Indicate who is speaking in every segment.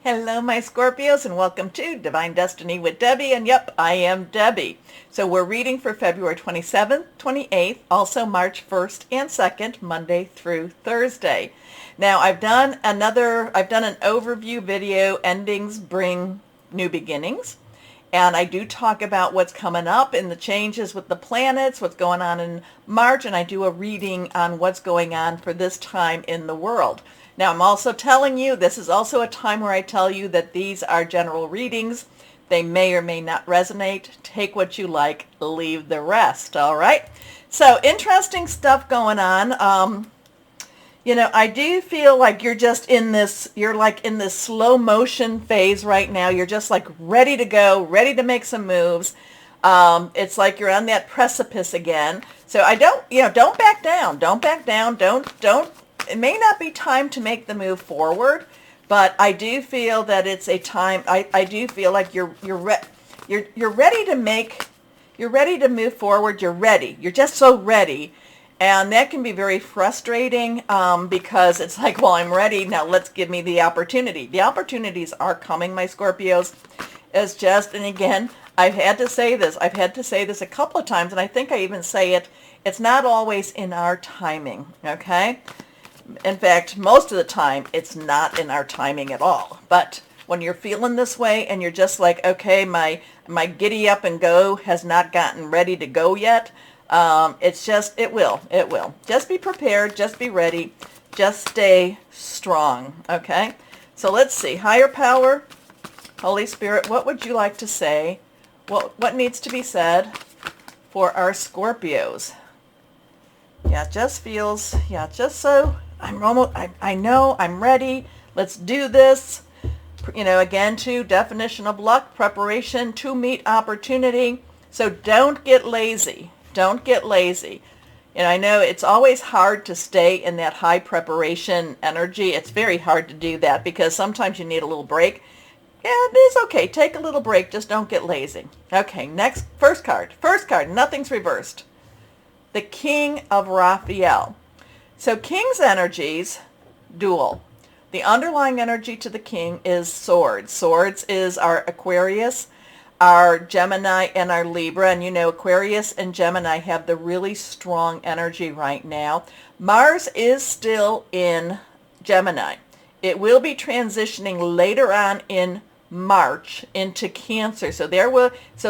Speaker 1: Hello, my Scorpios, and welcome to Divine Destiny with Debbie. And yep, I am Debbie. So we're reading for February 27th, 28th, also March 1st and 2nd, Monday through Thursday. Now, I've done an overview video, Endings Bring New Beginnings. And I do talk about what's coming up and the changes with the planets, what's going on in March, and I do a reading on what's going on for this time in the world. Now, I'm also telling you, this is also a time where I tell you that these are general readings. They may or may not resonate. Take what you like, leave the rest, all right? So, interesting stuff going on. I do feel like you're just in this, slow motion phase right now. You're just like ready to go, ready to make some moves. It's like you're on that precipice again. So don't back down. Don't back down. Don't. It may not be time to make the move forward, but I do feel that it's a time. I do feel like you're ready to move forward. You're ready. You're just so ready. And that can be very frustrating because it's like, well, I'm ready. Now let's give me the opportunity. The opportunities are coming, my Scorpios. And again, I've had to say this a couple of times, and I think I even say it. It's not always in our timing, okay? In fact, most of the time, it's not in our timing at all. But when you're feeling this way and you're just like, okay, my giddy up and go has not gotten ready to go yet, it will. Just be prepared, just be ready, just stay strong, okay? So let's see, higher power, Holy Spirit, what would you like to say? What needs to be said for our Scorpios? I know, I'm ready, let's do this. Again, definition of luck, preparation to meet opportunity. So don't get lazy. Don't get lazy. And I know it's always hard to stay in that high preparation energy. It's very hard to do that because sometimes you need a little break. Yeah, it is okay. Take a little break. Just don't get lazy. Okay, next, first card. Nothing's reversed. The King of Raphael. So King's energies, dual. The underlying energy to the King is swords. Swords is our Aquarius, our Gemini, and our Libra. And Aquarius and Gemini have the really strong energy right now. Mars is still in Gemini. It will be transitioning later on in March into Cancer. So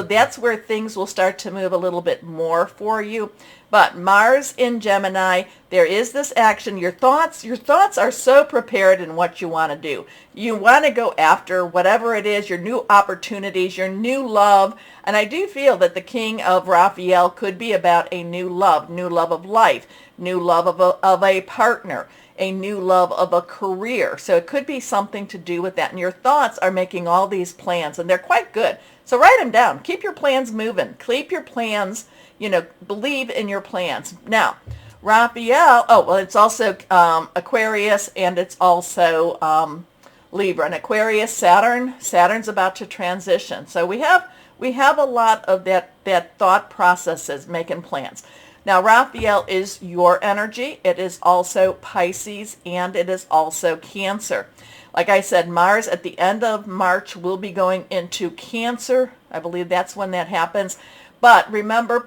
Speaker 1: that's where things will start to move a little bit more for you. But Mars in Gemini, there is this action. Your thoughts are so prepared in what you want to do. You want to go after whatever it is, your new opportunities, your new love. And I do feel that the King of Raphael could be about a new love of life, new love of a partner, a new love of a career. So it could be something to do with that. And your thoughts are making all these plans, and they're quite good. So write them down. Keep your plans moving. Keep your plans, believe in your plans. Now, Raphael, it's also Aquarius, and it's also Libra. And Aquarius, Saturn's about to transition. So we have a lot of that thought processes, making plans. Now, Raphael is your energy. It is also Pisces, and it is also Cancer. Like I said, Mars at the end of March will be going into Cancer. I believe that's when that happens. But remember,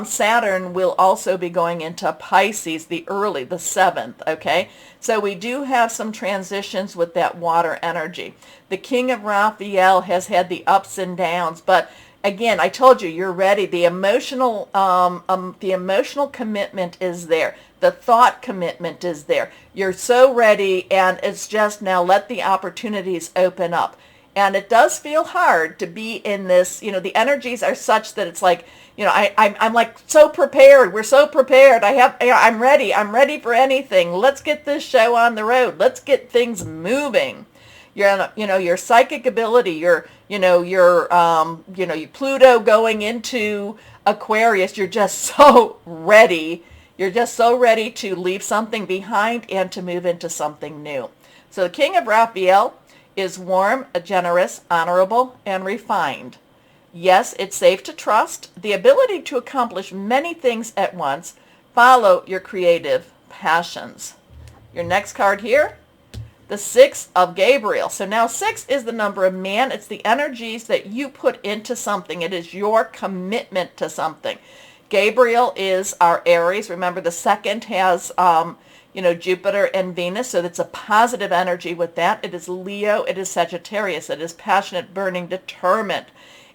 Speaker 1: Saturn will also be going into Pisces, the 7th, okay? So we do have some transitions with that water energy. The King of Raphael has had the ups and downs, but again, I told you, you're ready. The emotional commitment is there. The thought commitment is there. You're so ready, and it's just now let the opportunities open up. And it does feel hard to be in this, the energies are such that it's like, I'm like so prepared. We're so prepared. I'm ready. I'm ready for anything. Let's get this show on the road. Let's get things moving. Your psychic ability, your Pluto going into Aquarius, you're just so ready. You're just so ready to leave something behind and to move into something new. So the King of Raphael is warm, generous, honorable, and refined. Yes, it's safe to trust. The ability to accomplish many things at once. Follow your creative passions. Your next card here, the 6 of Gabriel. So now 6 is the number of man. It's the energies that you put into something. It is your commitment to something. Gabriel is our Aries. Remember, the second has, Jupiter and Venus, so that's a positive energy with that. It is Leo. It is Sagittarius. It is passionate, burning, determined.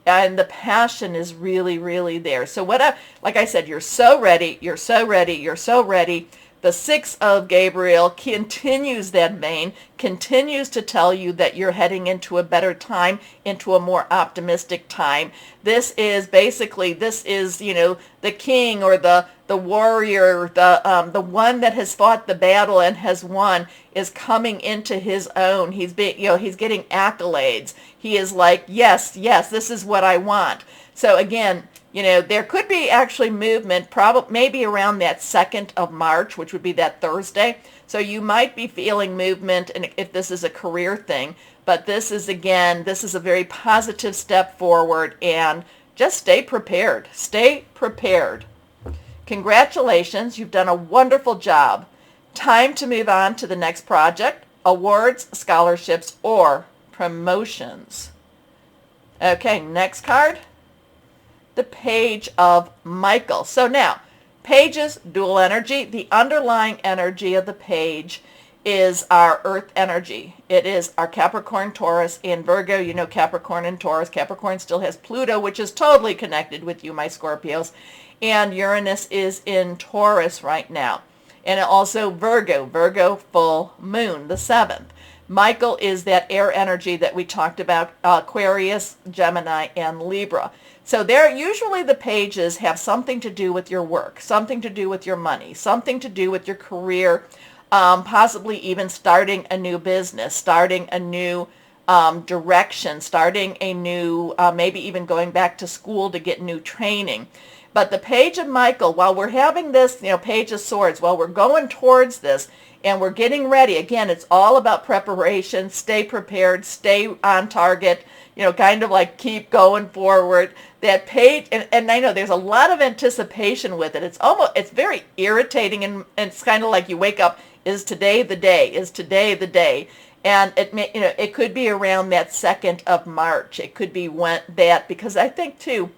Speaker 1: And the passion is really, really there. So like I said, you're so ready. You're so ready. You're so ready. The 6 of Gabriel continues that vein, continues to tell you that you're heading into a better time, into a more optimistic time. This is, the king or the warrior, the one that has fought the battle and has won is coming into his own. He's getting accolades. He is like, yes, this is what I want. So again, there could be actually movement, maybe around that 2nd of March, which would be that Thursday. So you might be feeling movement, and if this is a career thing, but this is a very positive step forward, and just stay prepared. Stay prepared. Congratulations, you've done a wonderful job. Time to move on to the next project, awards, scholarships, or promotions. Okay, next card. The Page of Michael. So now, pages, dual energy. The underlying energy of the page is our earth energy. It is our Capricorn, Taurus, and Virgo. Capricorn and Taurus. Capricorn still has Pluto, which is totally connected with you, my Scorpios. And Uranus is in Taurus right now. And also Virgo full moon, the 7th. Michael is that air energy that we talked about, Aquarius, Gemini, and Libra. So usually the pages have something to do with your work, something to do with your money, something to do with your career, possibly even starting a new business, starting a new direction, starting a new, maybe even going back to school to get new training. But the Page of Michael, while we're having this, Page of Swords, while we're going towards this and we're getting ready, again, it's all about preparation. Stay prepared, stay on target, kind of like keep going forward. That page, and I know there's a lot of anticipation with it. It's very irritating, and it's kind of like you wake up, is today the day? Is today the day? And it could be around that 2nd of March. It could be because I think too,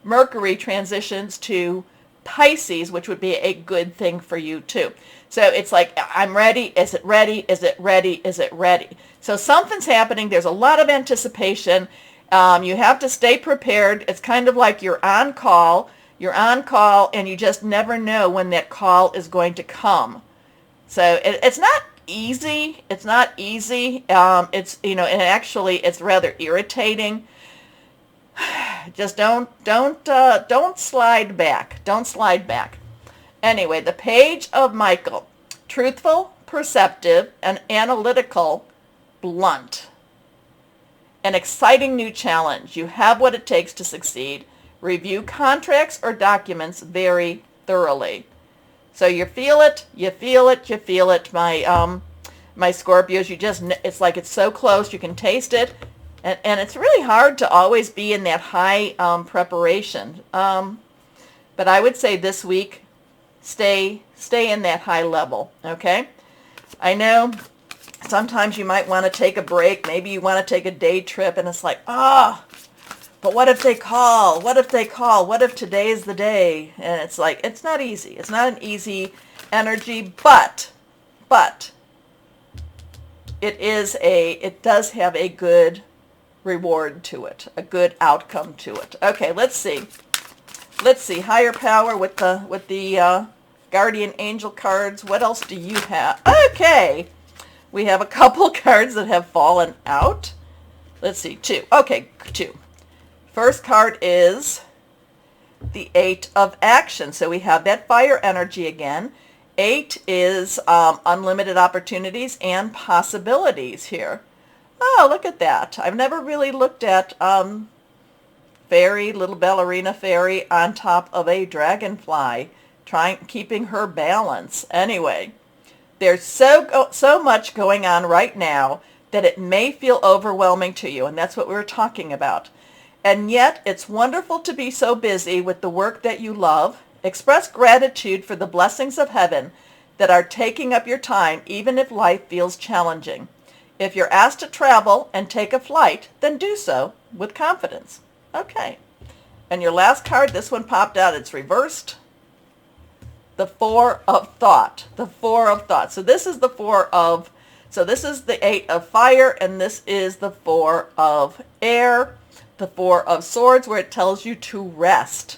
Speaker 1: Mercury transitions to Pisces, which would be a good thing for you too. So it's like, I'm ready. Is it ready? Is it ready? Is it ready? So something's happening. There's a lot of anticipation. You have to stay prepared. It's kind of like you're on call, and you just never know when that call is going to come. So it's not easy. It's not easy. And actually it's rather irritating. Just don't slide back. Don't slide back. Anyway, the Page of Michael. Truthful, perceptive, and analytical, blunt. An exciting new challenge. You have what it takes to succeed. Review contracts or documents very thoroughly. So you feel it, my Scorpios. It's like it's so close. You can taste it. And it's really hard to always be in that high preparation. But I would say this week, stay in that high level, okay? I know sometimes you might want to take a break. Maybe you want to take a day trip, and it's like, but what if they call? What if they call? What if today's the day? And it's like, it's not easy. It's not an easy energy, but it does have a good reward to it, a good outcome to it. Okay, let's see. Higher power with the guardian angel cards. What else do you have? Okay, we have a couple cards that have fallen out. Let's see, 2. Okay, 2. First card is the 8 of Action. So we have that fire energy again. 8 is unlimited opportunities and possibilities here. Oh, look at that. I've never really looked at fairy, little ballerina fairy on top of a dragonfly, keeping her balance. Anyway, there's so much going on right now that it may feel overwhelming to you, and that's what we were talking about. And yet, it's wonderful to be so busy with the work that you love. Express gratitude for the blessings of heaven that are taking up your time even if life feels challenging. If you're asked to travel and take a flight, then do so with confidence. Okay. And your last card, this one popped out. It's reversed. The Four of Thought. The Four of Thought. So this is the so this is the Eight of Fire, and this is the Four of Air. The Four of Swords, where it tells you to rest.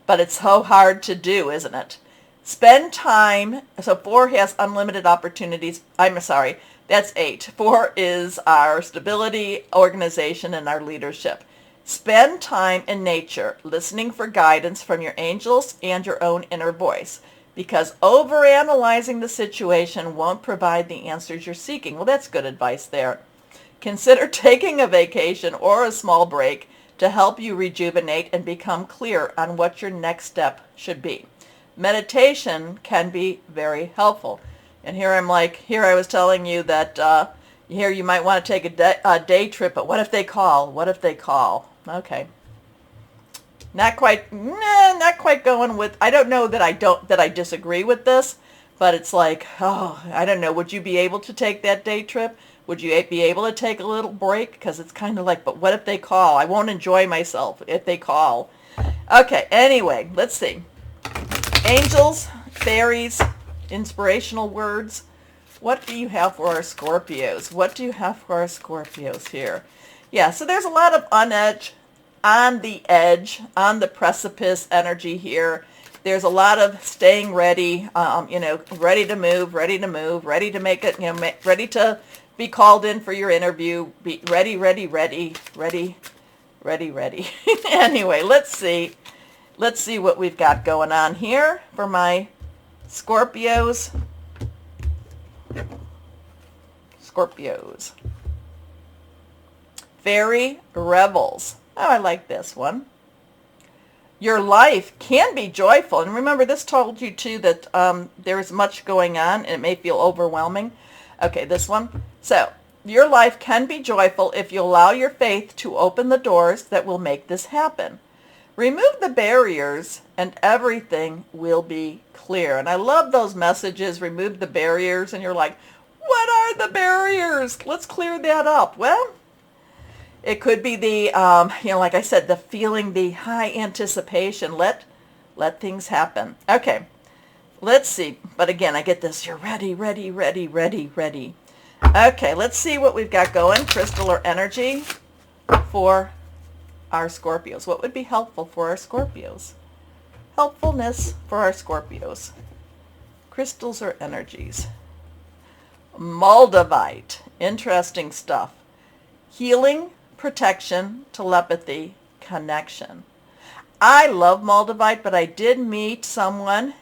Speaker 1: But it's so hard to do, isn't it? Spend time. So 4 has unlimited opportunities. I'm sorry. That's 8. 4 is our stability, organization, and our leadership. Spend time in nature, listening for guidance from your angels and your own inner voice, because overanalyzing the situation won't provide the answers you're seeking. Well, that's good advice there. Consider taking a vacation or a small break to help you rejuvenate and become clear on what your next step should be. Meditation can be very helpful. And here I was telling you that here you might want to take a day trip, but what if they call? What if they call? Okay. Not quite going with, I don't know that I disagree with this, but it's like, oh, I don't know. Would you be able to take that day trip? Would you be able to take a little break? Because it's kind of like, but what if they call? I won't enjoy myself if they call. Okay, anyway, let's see. Angels, fairies, inspirational words. What do you have for our Scorpios? What do you have for our Scorpios here? Yeah, so there's a lot of on the edge, on the precipice energy here. There's a lot of staying ready, ready to move, ready to make it, ready to be called in for your interview. Be ready. Anyway, let's see what we've got going on here for my Scorpios. Fairy Revels. Oh, I like this one. Your life can be joyful. And remember, this told you, too, that there is much going on, and it may feel overwhelming. Okay, this one. So, your life can be joyful if you allow your faith to open the doors that will make this happen. Remove the barriers, and everything will be clear. And I love those messages, remove the barriers, and you're like, what are the barriers? Let's clear that up. Well, it could be the, like I said, the feeling, the high anticipation. Let things happen. Okay, let's see. But again, I get this. You're ready. Okay, let's see what we've got going. Crystal or energy for our Scorpios. What would be helpful for our Scorpios? Helpfulness for our Scorpios. Crystals or energies. Moldavite. Interesting stuff. Healing, protection, telepathy, connection. I love Moldavite, but I did meet someone,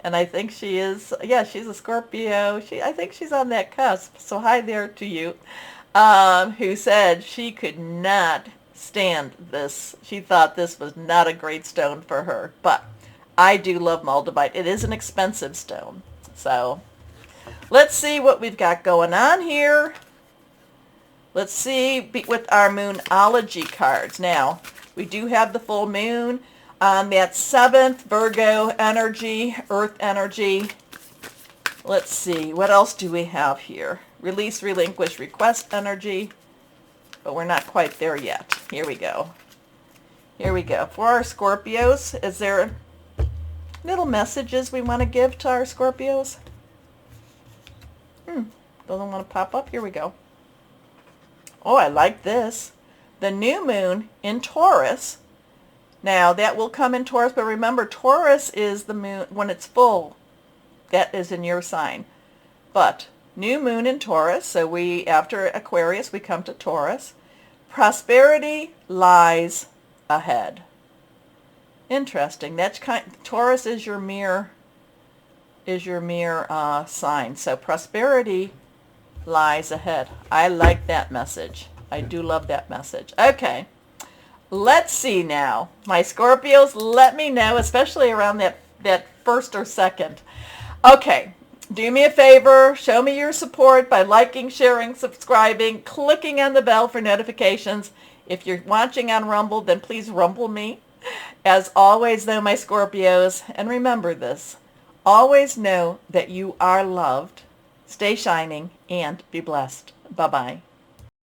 Speaker 1: and I think she's a Scorpio. I think she's on that cusp. So hi there to you, who said she could not stand this. She thought this was not a great stone for her. But I do love Moldavite. It is an expensive stone. So let's see what we've got going on here. Let's see with our Moonology cards. Now, we do have the full moon on that 7th Virgo energy, Earth energy. Let's see, what else do we have here? Release, relinquish, request energy. But we're not quite there yet. Here we go. For our Scorpios, is there little messages we want to give to our Scorpios? Doesn't want to pop up. Here we go. Oh, I like this. The new moon in Taurus. Now, that will come in Taurus, but remember, Taurus is the moon when it's full. That is in your sign. But new moon in Taurus, so after Aquarius, we come to Taurus. Prosperity lies ahead. Interesting. Taurus is your mirror sign. So prosperity lies ahead. I like that message. I do love that message. Okay. Let's see now. My Scorpios, let me know, especially around that first or second. Okay. Do me a favor. Show me your support by liking, sharing, subscribing, clicking on the bell for notifications. If you're watching on Rumble, then please rumble me. As always, though, my Scorpios, and remember this, Always know that you are loved. Stay shining and be blessed. Bye-bye.